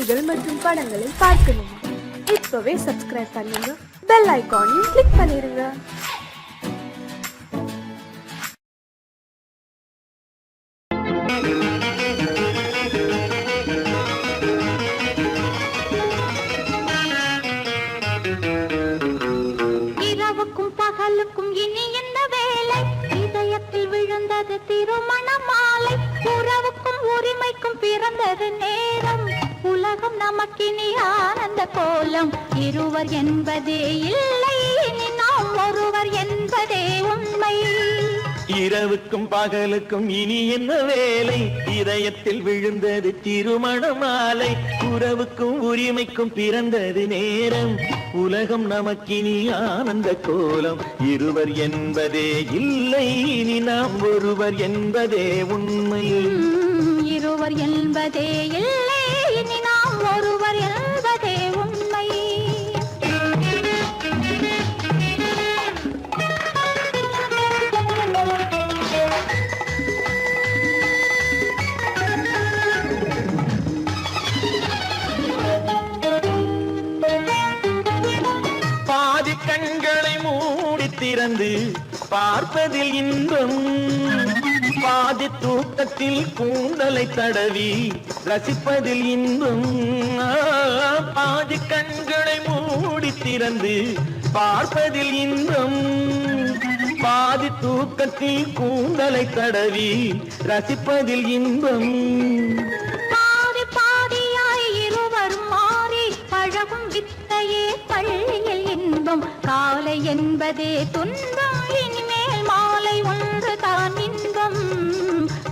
செய்திகள் மற்றும் படங்களை பார்க்கணுமா? இப்பவே சப்ஸ்கிரைப் பண்ணுங்க, பெல் ஐகானையும் கிளிக் பண்ணிருங்க. இரவுக்கும் பகலுக்கும் இனி என்ன வேலை? இதயத்தில் விழுந்தது திருமண மாலை. உறவுக்கும் உரிமைக்கும் பிறந்தது நேரம். உலகம் நமக்கினி ஆனந்த கோலம். இருவர் என்பதே இல்லை, இனி நாம் ஒருவர் என்பதே உண்மை. இரவுக்கும் பகலுக்கும் இனி என்ன வேலை? இதயத்தில் விழுந்தது திருமண மாலை. உறவுக்கும் உரிமைக்கும் பிறந்தது நேரம். உலகம் நமக்கினி ஆனந்த கோலம். இருவர் என்பதே இல்லை, இனி நாம் ஒருவர் என்பதே உண்மை. இருவர் என்பதே இல்லை, இனி நாம் ஒருவர் என்பதே உண்மை. பாதி கண்களை மூடி திறந்து பார்ப்பதில் இன்பம். பாதி தூக்கத்தில் கூந்தலை தடவி ரசிப்பதில் இன்பம். பாதி கண்களை மூடி திறந்து பார்ப்பதில் இன்பம். பாதி தூக்கத்தில் கூந்தலை தடவி ரசிப்பதில் இன்பம். பாதி பாதியாய் இருவர் மாறி பழகும் வித்தையே பள்ளியில் இன்பம். காலை என்பதே துன்பம், இனிமேல் மாலை ஒன்று தான் இன்பம்.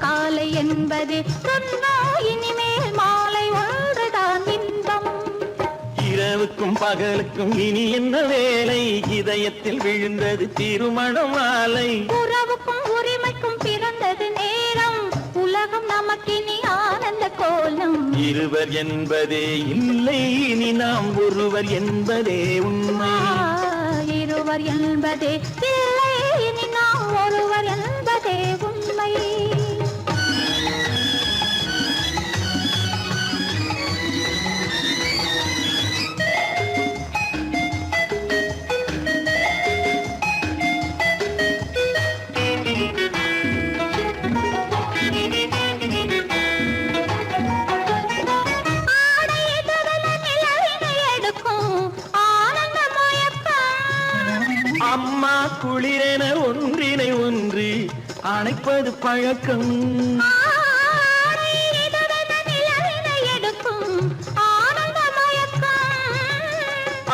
காலை என்பதே துன்பம், இனிமேல் மாலை ஒன்று தான் இன்பம். இரவுக்கும் பகலுக்கும் இனி என்ன வேலை? இதயத்தில் விழுந்தது திருமண மாலை. உறவுக்கும் உரிமைக்கும் பிறந்தது நேரம். உலகம் நமக்கினி ஆனந்த கோலம். இருவர் என்பதே இல்லை, இனி நாம் ஒருவர் என்பதே உண்மை. இருவர் என்பதே இல்லை, இனி நாம் ஒருவர் என்பதே உண்மை. அம்மா குளிரென ஒன்றினை ஒன்று அணைப்பது பழக்கம்.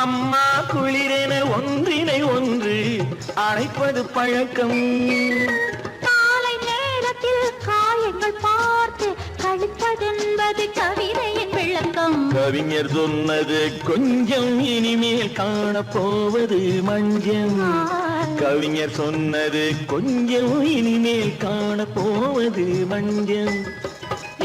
அம்மா குளிரென ஒன்றினை ஒன்று அணைப்பது பழக்கம். காலை நேரத்தில் காயங்கள் பார்த்து கழிப்பதென்பது கவிதையின் விளக்கம். கவிஞர் சொன்னது கொஞ்சம், இனிமேல் காணப்போவது மஞ்சம். கவிஞர் சொன்னது கொஞ்சம், இனிமேல் காணப்போவது மஞ்சம்.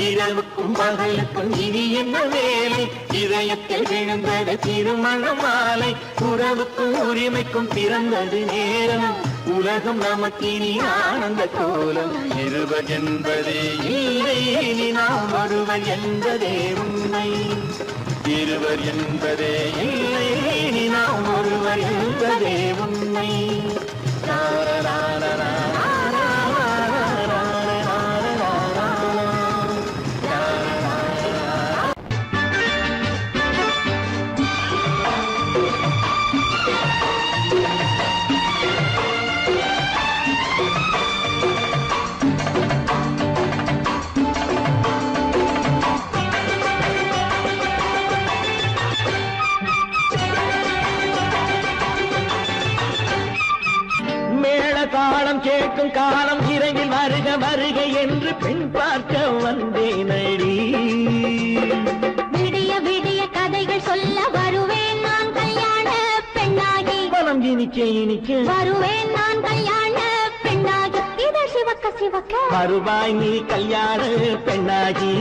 இரவுக்கும் பகலுக்கும் இனி என்ன வேலை? இதயத்தில் விழுந்தது திருமண மாலை. உறவுக்கும் உரிமைக்கும் பிறந்தது நேரம். உலகம் நமக்கினி ஆனந்த கோலம். இருவர் என்பதே இல்லை, இனி நாம் ஒருவர் என்பதே உண்மை. இருவர் என்பதே இல்லை, இனி நாம் ஒருவர் என்பதே உண்மை. தாளம் கேட்கும் காலம் இறையில் வருக வருக என்று பெண் பார்க்க வந்தேனடி. விடிய விடிய கதைகள் சொல்ல வருவேன் நான் கல்யாண பெண்ணாகி. மனம் இனிக்க இனிக்க வருவேன் நான் கல்யாண பெண்ணாகி. இத சிவக்க சிவக்க வருவாய் நீ கல்யாண பெண்ணாகி.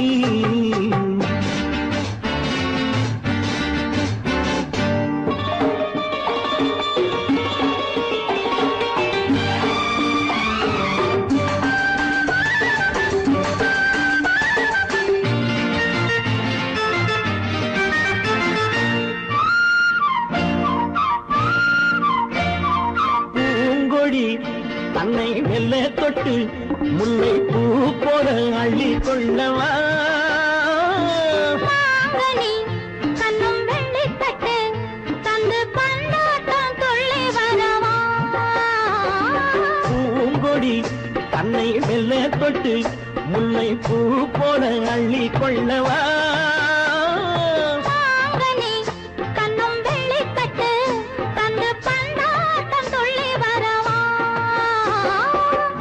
தொட்டு முல்லை பூ போல அள்ளி கொள்ளவா மாங்கனி கண்ணும் வெள்ளித்தட்டு தந்து பந்தாட்டம் துள்ளி வரவா பூங்கொடி தன்னை மெல்ல தொட்டு முல்லை பூ போல அள்ளி கொள்ளவா மாங்கனி கண்ணும் வெள்ளித்தட்டு தந்து பந்தாட்டம் துள்ளி வரவா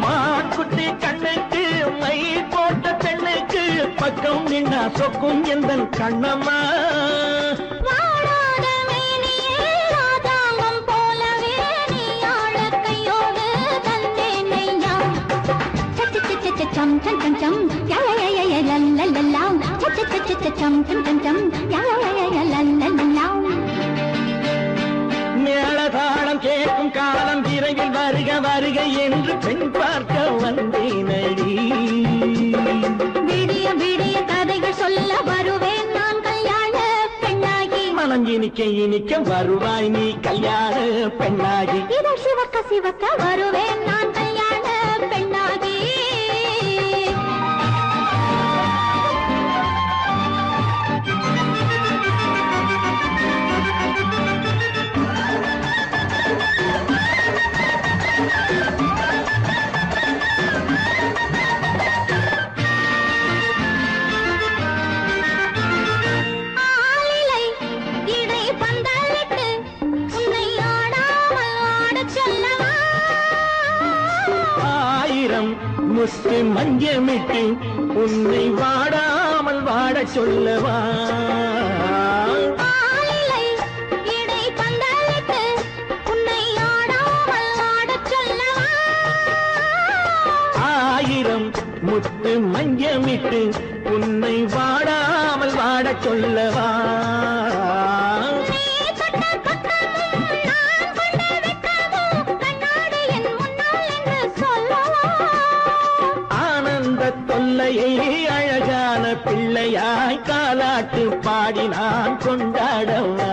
மாக்குட்டி கண்ணுக்கு மை போட்ட பெண்ணுக்கு பக்கம் நின்னா சொக்கும் எந்தன் கண்ணம்மா வாழாத மேனியே ராதாங்கம் போலவே நீ ஆழக்கையோடு தந்தேன் நெய்யா சம் சம் சம் சம் யா யா யா யா லல்லல்லா சம் சம் சம் யா யா யா லல்லல்லா மேளதாளம் கேட்கும் காலம் விரைவில் வருக வருக என்று பெண் பார்க்க வந்தேனடி விடிய விடிய கதைகள் சொல்ல வருவேன் நான் கல்யாண பெண்ணாகி மனம் இனிக்க இனிக்க வருவாய் நீ கல்யாண பெண்ணாகி இதழ் சிவக்க சிவக்க வருவேன் நான் கல்யாண பெண்ணாகி ஆலிலை இடை பந்தலிட்டு உன்னை ஆடாமல் ஆடச் சொல்லவா ஆயிரம் முத்து மஞ்சமிட்டு உன்னை வாடாமல் வாடச் சொல்லவா ஆலிலை இடை பந்தலிட்டு உன்னை ஆடாமல் ஆடச் சொல்லவா ஆயிரம் முத்து மஞ்சமிட்டு உன்னை வாடாமல் வாடச் சொல்லவா நீ தொட்ட பக்கமும் நான் கொண்ட வெட்கமும் கண்ணாடி என் முன்னால் என்று சொல்லவா ஆனந்த தொல்லையை அழகான பிள்ளையாய் காலாட்டு பாடி நான் கொண்டாடவா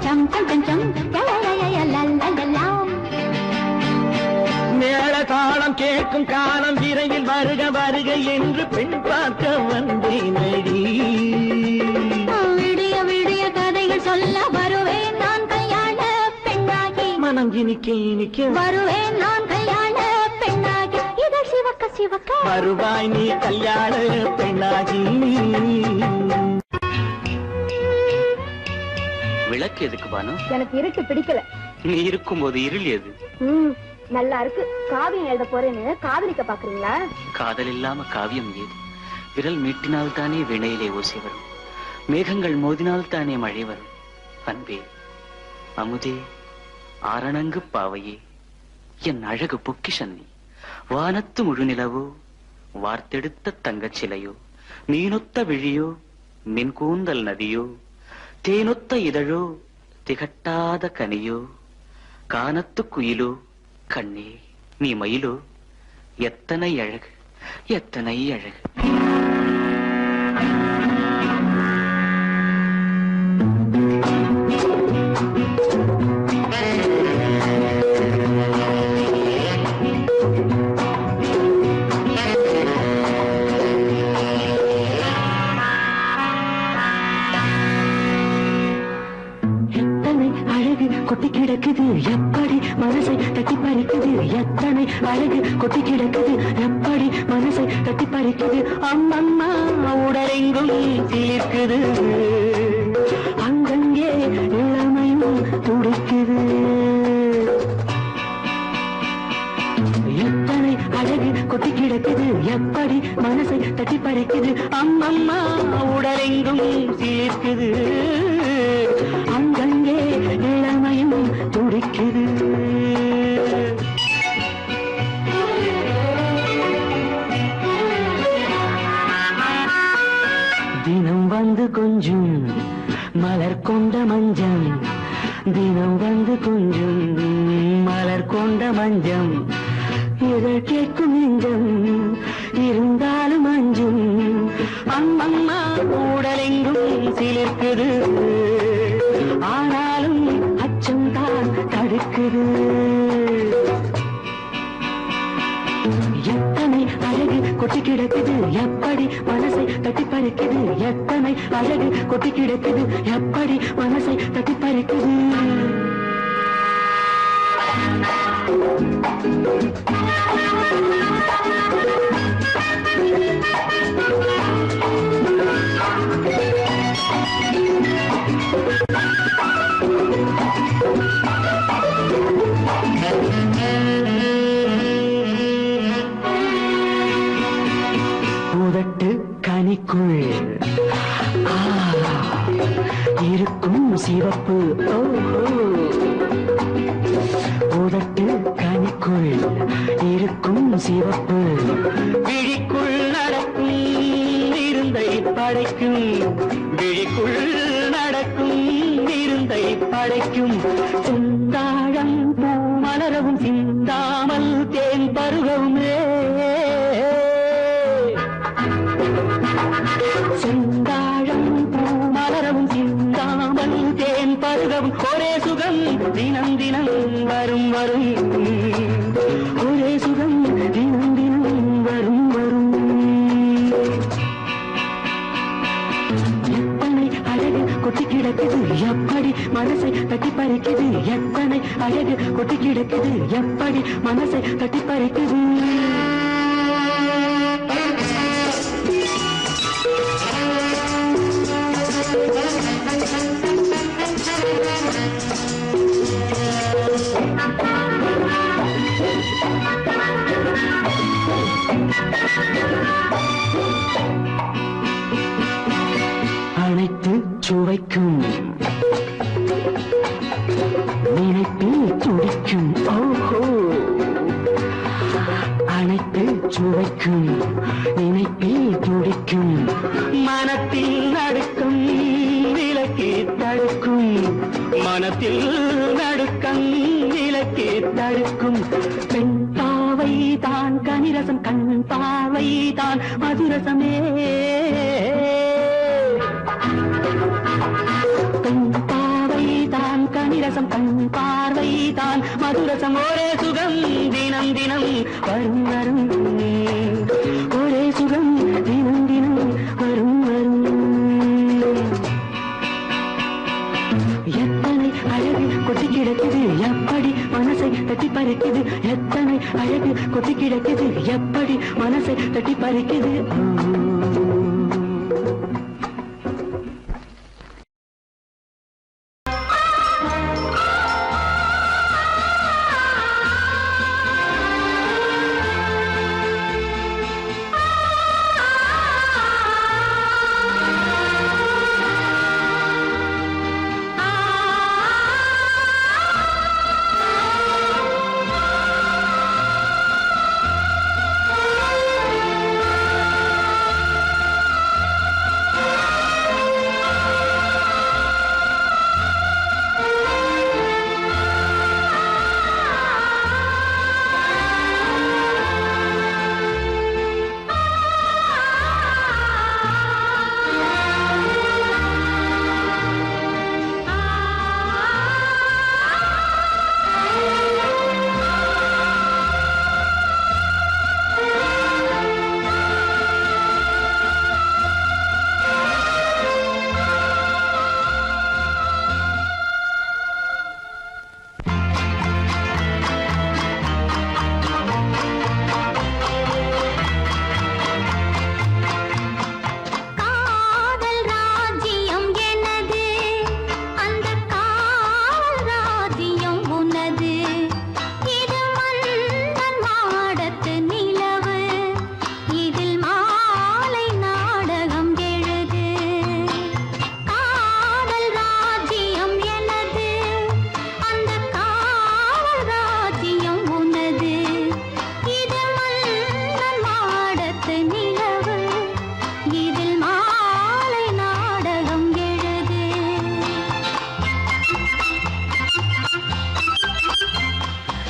சம் சம் சம் சம் யா யா யா யா லல்லல்லா மேளதாளம் கேட்கும் காலம் விரைவில் வருக வருக என்று பெண் பார்க்க வந்தேனடி விடிய விடிய கதைகள் சொல்ல வருவேன் நான் கல்யாண பெண்ணாகி மனம் இனிக்க இனிக்க வருவேன் நான் கல்யாண பெண்ணாகி இதழ் சிவக்க சிவக்க வருவாய் நீ கல்யாண பெண்ணாகி விளக்கு எதுக்கு பானு? எனக்கு இருட்டு பிடிக்கல. நீ இருக்கும்போது இருள் எது? நல்லா இருக்கு. காவியம் எழுத போறேன்னு காதலிக்க பாக்குறீங்களா? காதல் இல்லாம காவியம் ஏது? விரல் மீட்டினால் தானே வினையிலே ஓசை வரும், மேகங்கள் மோதினால் தானே மழை வரும். அன்பே, அமுதே, ஆரணங்கு பாவையே, என் அழகு பொக்கிஷன்னி, வானத்து முழுநிலவோ, வார்த்தெடுத்த தங்கச் சிலையோ, மீனொத்த விழியோ, மின்கூந்தல் நதியோ, தேனொத்த இதழோ, திகட்டாத கனியோ, கானத்து குயிலோ, கண்ணே நீ மயிலோ, எத்தனை அழகு, எத்தனை அழகு. கொட்டி கிடக்குது எப்படி மனசை தட்டி பறிக்குது, எத்தனை அழகு கொட்டி கிடக்குது எப்படி மனசை தட்டி பறிக்குது. அம்மம்மா உடலெங்கும் சிலிர்க்குது, அங்கங்கே இளமையும் துடிக்குது. எத்தனை அழகு கொட்டி கிடக்குது எப்படி மனசை தட்டி பறிக்குது. அம்மம்மா உடலெங்கும் சிலிர்க்குது, அங்கங்கே இளமையும் துடிக்குது. தினம் வந்து கொஞ்சம் மலர் கொண்ட மஞ்சம், தினம் வந்து கொஞ்சம் மலர் கொண்ட மஞ்சம், இதழ் கேட்கும் நெஞ்சம் இருந்தாலும் அஞ்சும். அம்மம்மா உடலெங்கும் சிலிர்க்குது, ஆனாலும் அச்சம் தான் தடுக்குது. கொட்டி கிடக்குது எப்படி மனசை தட்டி பறிக்குது எத்தனை அழகு கொட்டி கிடக்குது எப்படி மனசை தட்டி பறிக்குது உதட்டு கனிக்குள் இருக்கும் சிவப்பு உதட்டு கனிக்குள் இருக்கும் சிவப்பு விழிக்குள் நடக்கும் இருந்தை படைக்கும் விழிக்குள் நடக்கும் இருந்தை படைக்கும் செந்தாழம் பூ மலரவும் சிந்தாமல் தேன் பருகவும் செந்தாழம் பூ மலரவும் சிந்தாமல் தேன் பருகவும் ஒரே சுகம் தினம் தினம் வரும் வரும் ஒரே சுகம் தினம் தினம் வரும் வரும் எத்தனை அழகு கொட்டி கிடக்குது எப்படி மனசை தட்டி பறிக்குது எத்தனை அழகு கொட்டி கிடக்குது எப்படி மனசை தட்டி பறிக்குது அனைத்து சுவைக்கும் நினைப்பில் துடிக்கும் ஓஹோ அனைத்து சுவைக்கும் நினைப்பில் துடிக்கும் மனத்தில் நடுக்கும் விலக்கி தடுக்கும் மனத்தில் நடுக்கம் விலக்கி தடுக்கும் பெண் பாவை தான் கனிரசம் கண் பாவை தான் மதுரசமே பெண் பாவை தான் கனிரசம் கண் பார்வை தான் மதுரசம் ஒரே சுகம் தினம் தினம் வரும் வரும் ஒரே சுகம் தினம் தினம் வரும் வரும் எத்தனை அழகு கொட்டி கிடக்குது எப்படி மனசை தட்டி பறிக்குது எத்தனை அழகு கொட்டி கிடக்குது எப்படி மனசை தட்டி பறிக்குது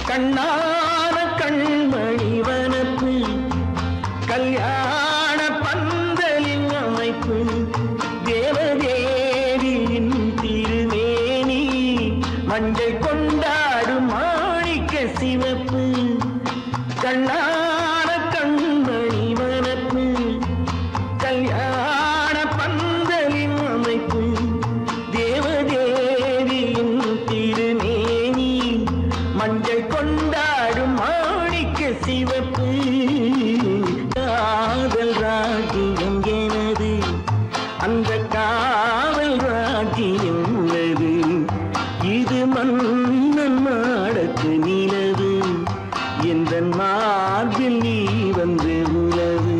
கண்ணான கண்மணி வனப்பு கல்யாண பந்தலின் அமைப்பு தேவதேவியின் திருமேனி மஞ்சள் கொண்டாடும் மாணிக்க சிவப்பு கண்ணான கண்மணி வனப்பு அந்த காவல் ராஜ்யம் உள்ளது. இது மன்னன் மாடத்து நிலவு, எந்த மார்பில் நீ வந்து உலவு.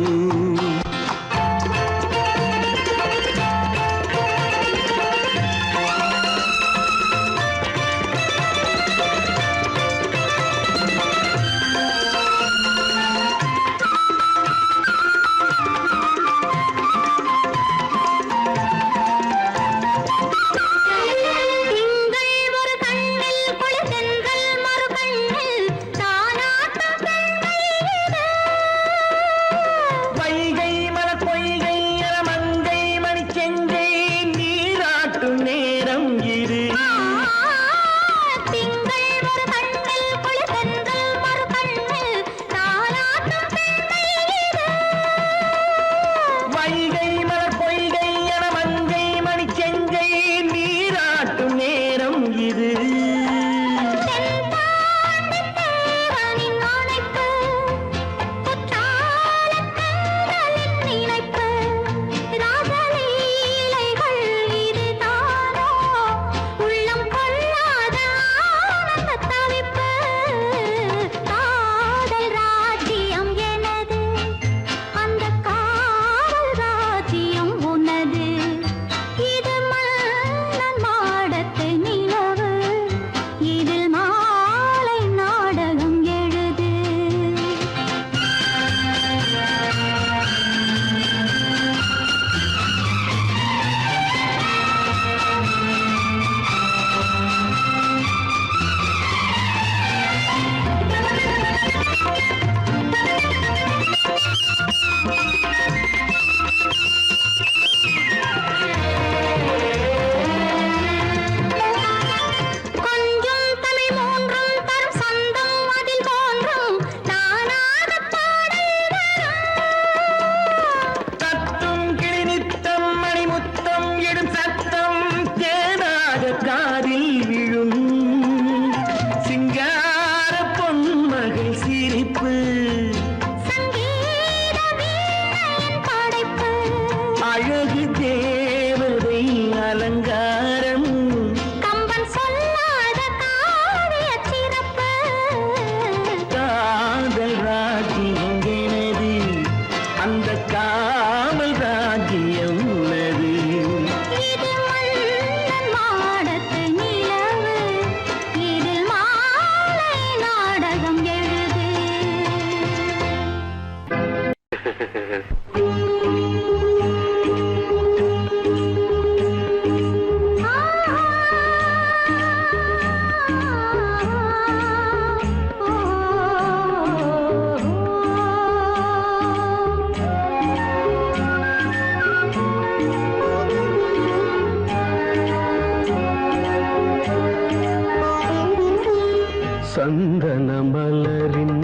சந்தன மலரின்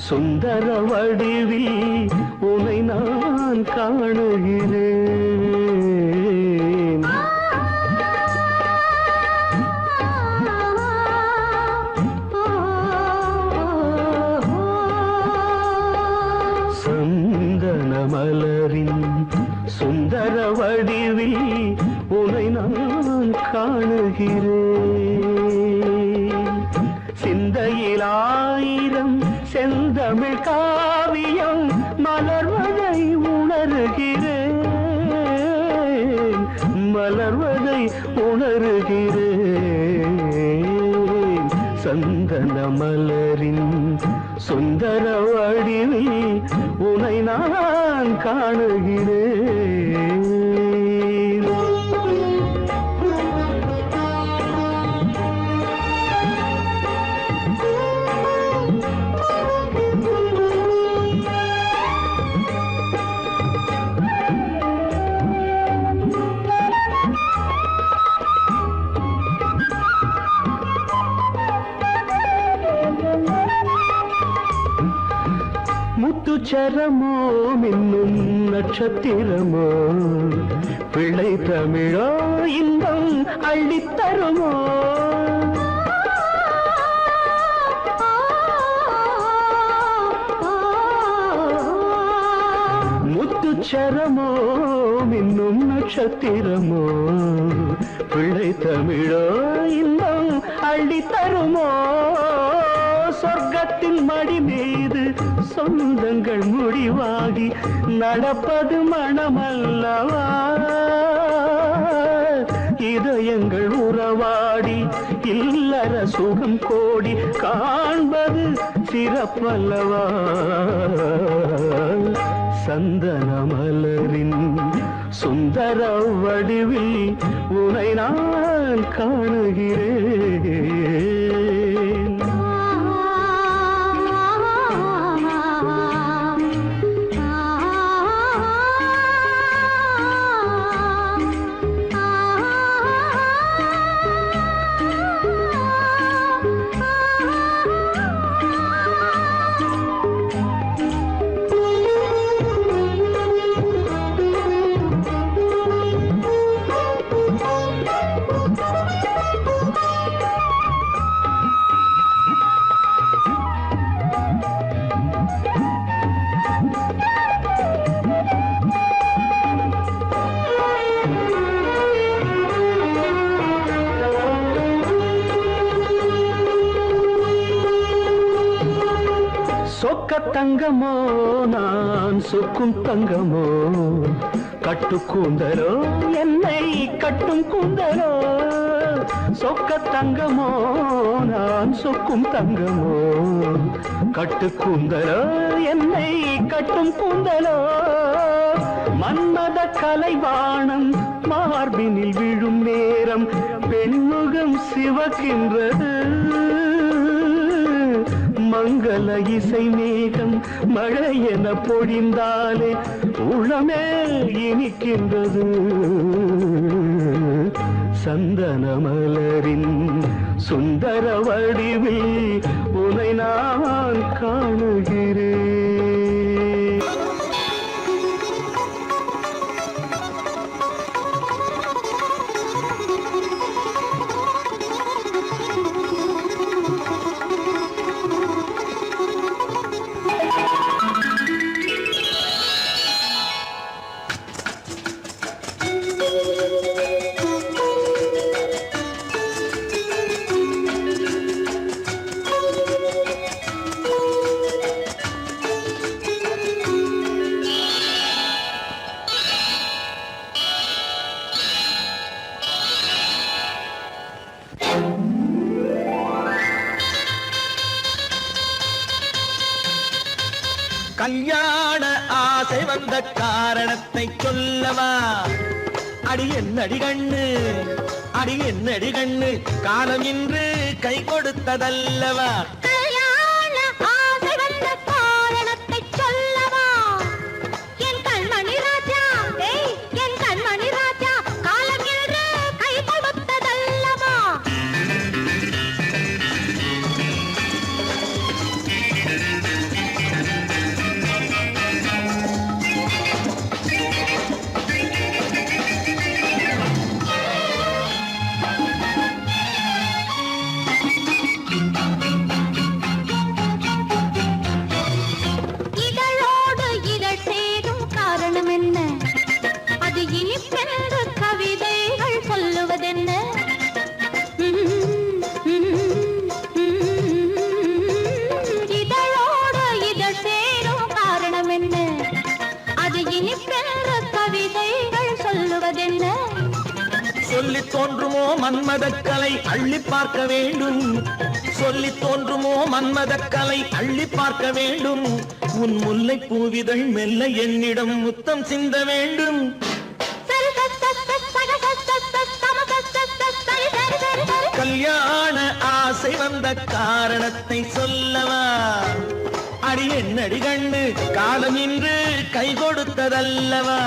சுந்தர வடிவில் உனை நான் காணுகிறேன். சந்தன மலரின் சுந்தர வடிவில் உனை நான் காணுகிறேன். சிந்தையில் ஆயிரம் செந்தமிழ் காவியம் மலர்வதை உணர்கிறேன், மலர்வதை உணர்கிறேன். சந்தன மலரின் சுந்தர வடிவில் உனை நான் காணுகிறேன். முத்துச்சரமோ மின்னும் நட்சத்திரமோ பிள்ளை தமிழோ இன்பம் அள்ளித்தருமோ. முத்துச்சரமோ மின்னும் நட்சத்திரமோ பிள்ளை தமிழோ இன்பம் அள்ளி தருமோ சொர்க்கத்தின் மடி மீது சொந்தங்கள் முடிவாகி நடப்பது மனமல்லவா இதயங்கள் உறவாடி இல்லற சுகம் கோடி காண்பது சிறப்பல்லவா சந்தன மலரின் சுந்தர வடிவில் உனை நான் காணுகிறேன் சொக்க தங்கமோ நான் சொக்கும் தங்கமோ கட்டு கூந்தலோ என்னை கட்டும் கூந்தலோ சொக்க தங்கமோ நான் சொக்கும் தங்கமோ கட்டு கூந்தலோ என்னை கட்டும் கூந்தலோ மன்மத கலைவாணம் மார்பினில் விழும் நேரம் பெண்முகம் சிவக்கின்றது மங்கள இசை மேகம் மழை என பொழிந்தாலே உளமே இனிக்கின்றது சந்தன மலரின் சுந்தர வடிவில் உனை நான் காணுகிறேன் கல்யாண ஆசை வந்த காரணத்தை சொல்லவா அடி என்னடி கண்ணு அடி என்னடி கண்ணு காலம் இன்று கை கொடுத்ததல்லவா கல்யாண ஆசை வந்த காரணத்தை சொல்லவா என் கண்மணி ராஜா என் கண்மணி ராஜா காலம் இன்று கை கொடுத்ததல்லவா சொல்லி தோன்றுமோ மன்மதக்கலை அள்ளி பார்க்க வேண்டும் சொல்லி தோன்றுமோ மன்மதக்கலை அள்ளி பார்க்க வேண்டும் உன் முல்லை பூவிதழ் மெல்ல என்னிடம் முத்தம் சிந்த வேண்டும் கல்யாண ஆசை வந்த காரணத்தை சொல்லவா அடி என்னடி கண்டு காலம் இன்று கை கொடுத்ததல்லவா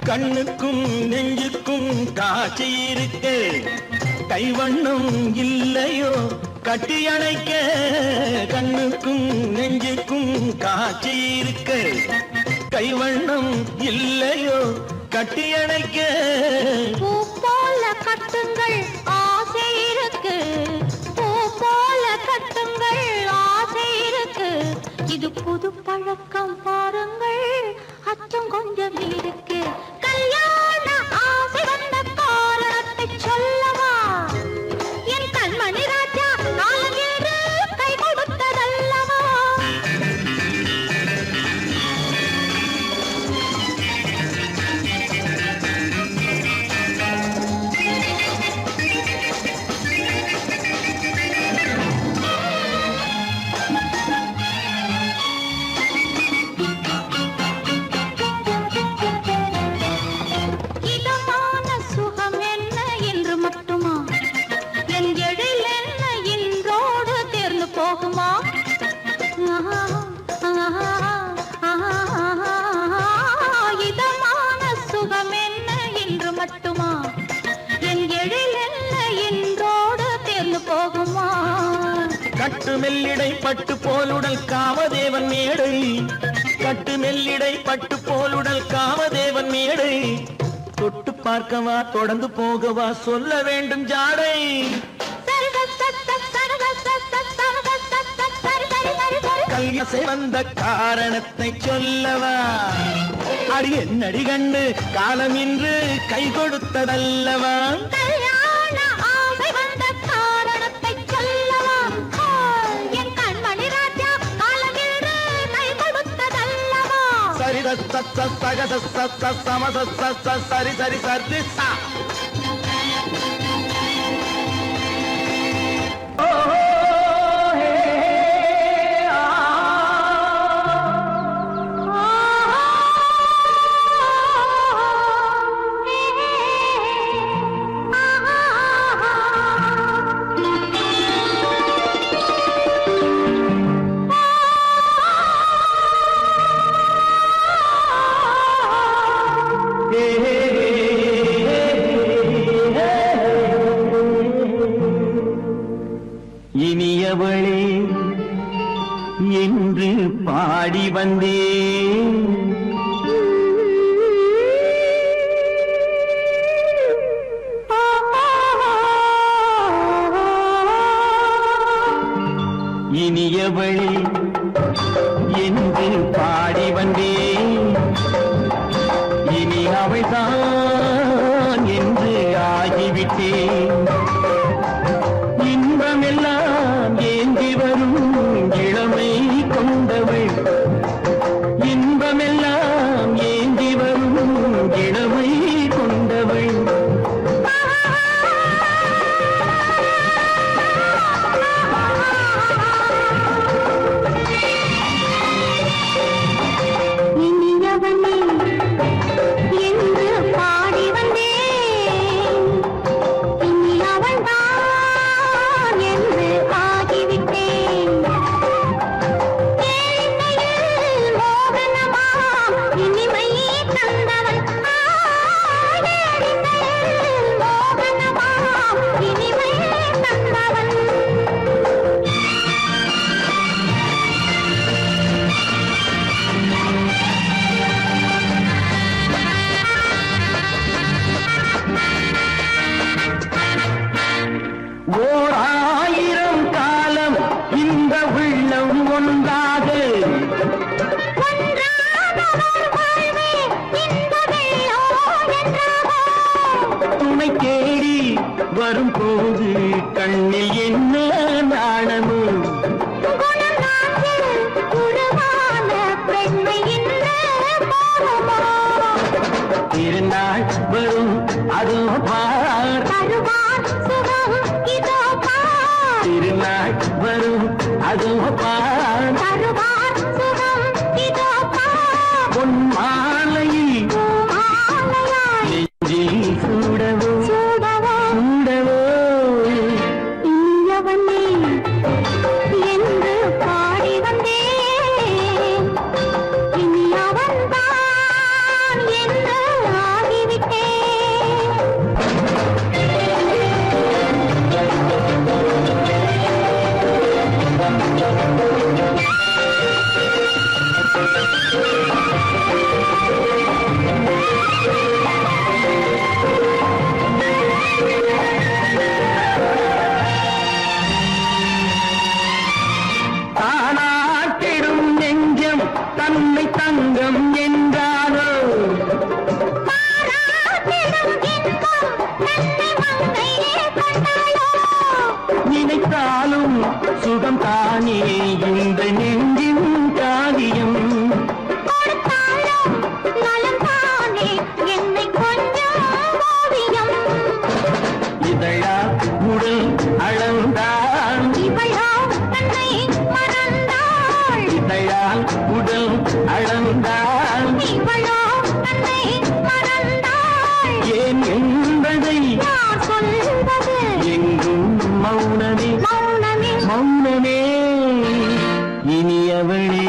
கண்ணுக்கும் நெஞ்சுக்கும் காட்சி இருக்கு கைவண்ணம் இல்லையோ கட்டி அணைக்க கண்ணுக்கும் நெஞ்சுக்கும் காட்சி இருக்க கைவண்ணம் இல்லையோ கட்டி அணைக்க பூ போல கட்டுங்கள் ஆசை இருக்கு பூ போல கட்டுங்கள் ஆசை இருக்கு இது புது பழக்கம் பாருங்கள் அச்சம் கொஞ்சம் இருக்கு கல்யாண ஆசை வந்த காரணத்தை சொல்லவா என் கண்மணி ராஜா நாளங்கேறு கை கொடுத்ததல்லவா இதமான சுகம் என்ன என்று மட்டுமா என் எழில் என்ன இன்றோடு தேர்ந்து போகுமா இதமான சுகம் என்ன என்று மட்டுமா என் எழில் என்ன இன்றோடு தேர்ந்து போகுமா கட்டு மெல்லிடை பட்டு போலுடல் காமதேவன் மேடை கட்டு மெல்லிடை பட்டு போலுடல் காமதேவன் மேடை தொட்டு பார்க்கவா தொடர்ந்து போகவா சொல்ல வேண்டும் ஜாடை கல்யாசை வந்த காரணத்தை சொல்லவா அடி என்னடி கண்டு காலம் இன்று கை கொடுத்ததல்லவா கல்யாண ஆசை வந்த காரணத்தை சொல்லவா என் கண்மணி ராஜா காலமின்று கை கொடுத்ததல்லவா சரி சகத சமத சரி சரி சரி சா இனியவளே என்று பாடி வந்தேன் இனியவளே என்று பாடி வந்தேன் இனி அவள்தான் என்று ஆகிவிட்டேன் இன்பமெல்லாம் ஏந்தி வரும் இளமை கொண்டவள் இன்பமெல்லாம் ஏந்தி வரும் இளமை கொண்டவள் இனியவனே என்று பாடி வந்தேன் இனி அவள்தான் என்று ஆகிவிட்டேன் ஏழையில் மோகனமா இனிமை தந்தவன் ஏழையில் மோகனமா இனிமை தந்தவன் ஓர் ஆயிரம் காலம் இந்த உள்ளம் ஒன்றாக துணை தேடி வரும் போது கண்ணில் என்ன நாணமோ திருநாள் வரும் அதோ பார் திருநாள் வரும் அதோ பார் பொன் மாலையில் நெஞ்சில் சூடவோ சூடவோ என்று பாடி வந்தேன் இனி அவன்தான் என்று ஆகிவிட்டேன் உன்னை தங்கம் என்றாரோ நினைத்தாலும் சுகம் தானே இந்த நெஞ்சின் காரியம் இதழா உடல் அளந்தான் இதழால் உடல் அளந்தான் ஏன் என்பதை எங்கும் மௌனமே மௌனமே இனியவளே